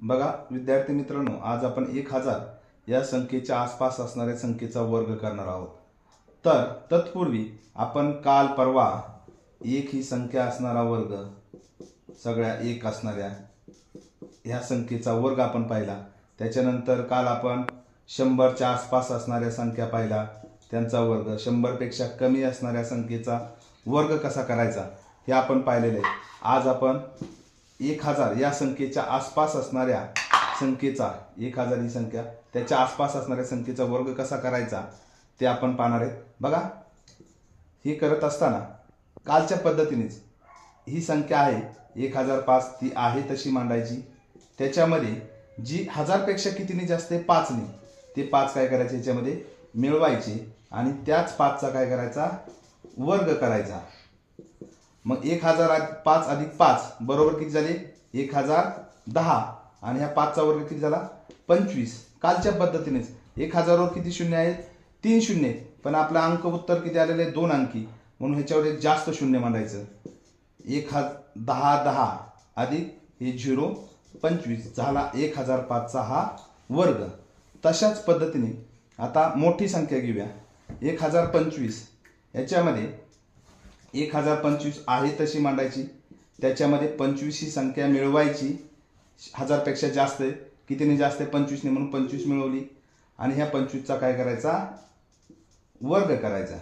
बघा विद्यार्थी मित्रांनो, आज आपण 1000 या संख्येच्या आसपास असणाऱ्या संख्येचा वर्ग करणार आहोत। तर तत्पूर्वी आपण काल परवा 1 ही संख्या असणारा वर्ग, सगळ्या 1 असणाऱ्या ह्या संख्येचा वर्ग आपण पाहिला। त्याच्यानंतर काल आपण 100 च्या आसपास असणाऱ्या संख्या पाहिला, त्यांचा वर्ग, 100 पेक्षा कमी असणाऱ्या संख्येचा वर्ग कसा करायचा हे आपण पाहिलेले आहे। आज आपण 1000 या संख्येच्या आसपास असणाऱ्या संख्येचा, 1000 ही संख्या, त्याच्या आसपास असणाऱ्या संख्येचा वर्ग कसा करायचा ते आपण पाहणार आहेत। बघा, हे करत असताना कालच्या पद्धतीनेच ही संख्या आहे 1005, ती आहे तशी मांडायची। त्याच्यामध्ये जी 1000 पेक्षा कितीने जास्त आहे, 5 ने, ते 5 काय करायचे याच्यामध्ये मिळवायचे आणि त्याच 5 चा काय करायचा, वर्ग करायचा। मग 1005 अधिक 5 बरोबर किती झाले, 1010, आणि ह्या 5 चा वर्ग किती झाला, 25। कालच्या पद्धतीनेच 1000 वर किती शून्य आहेत, 3 शून्य, पण आपला अंक उत्तर किती आलेले आहे, 2 अंकी, म्हणून ह्याच्यावर एक जास्त शून्य मांडायचं। 1010 अधिक हे 0, 25 झाला 1005 चा हा वर्ग। तशाच पद्धतीने आता मोठी संख्या घेऊया, 1025। याच्यामध्ये 1025 आहे तशी मांडायची, त्याच्यामध्ये 25 ही संख्या मिळवायची। 1000 पेक्षा जास्त आहे, कितीने जास्त आहे, 25 ने, म्हणून 25 मिळवली आणि ह्या 25 चा काय करायचा, वर्ग करायचा।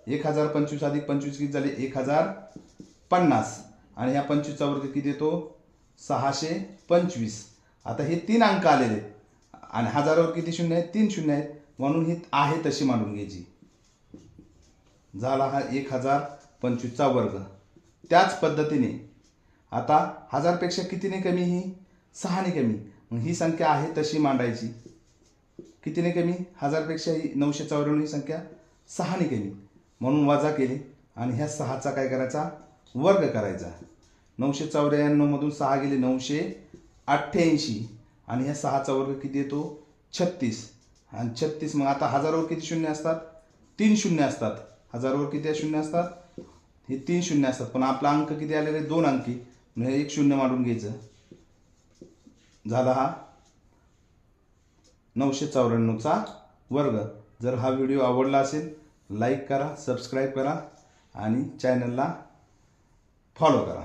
1025 अधिक 25 किती झाले, 1050, आणि ह्या 25 चा वर्ग किती येतो, 625। आता हे 3 अंक आलेले आणि 1000 वर किती शून्य आहेत, 3 शून्य आहेत, म्हणून ही आहे तशी मांडून घ्यायची। झाला हा 1025 चा वर्ग। त्याच पद्धतीने आता 1000 पेक्षा कितीने कमी, ही 6 ने कमी, मग ही संख्या आहे तशी मांडायची। कितीने कमी, 1000 पेक्षा ही 994 ही संख्या 6 ने कमी, म्हणून वजा केली आणि ह्या 6 चा काय करायचा, वर्ग करायचा। 994 मधून 6 गेले 988, आणि ह्या 6 चा वर्ग किती येतो, 36, आणि 36। मग आता 1000 वर किती शून्य असतात, 3 शून्य असतात। 1000 वर किती शून्य असतात, हे 3 शून्य असतात, पण आपला अंक किती आलेले, 2 अंकी, म्हणजे एक शून्य मांडून घ्यायचं। झाला हा 994 चा वर्ग। जर हा व्हिडिओ आवडला असेल, लाईक करा, सबस्क्राईब करा आणि चॅनलला फॉलो करा।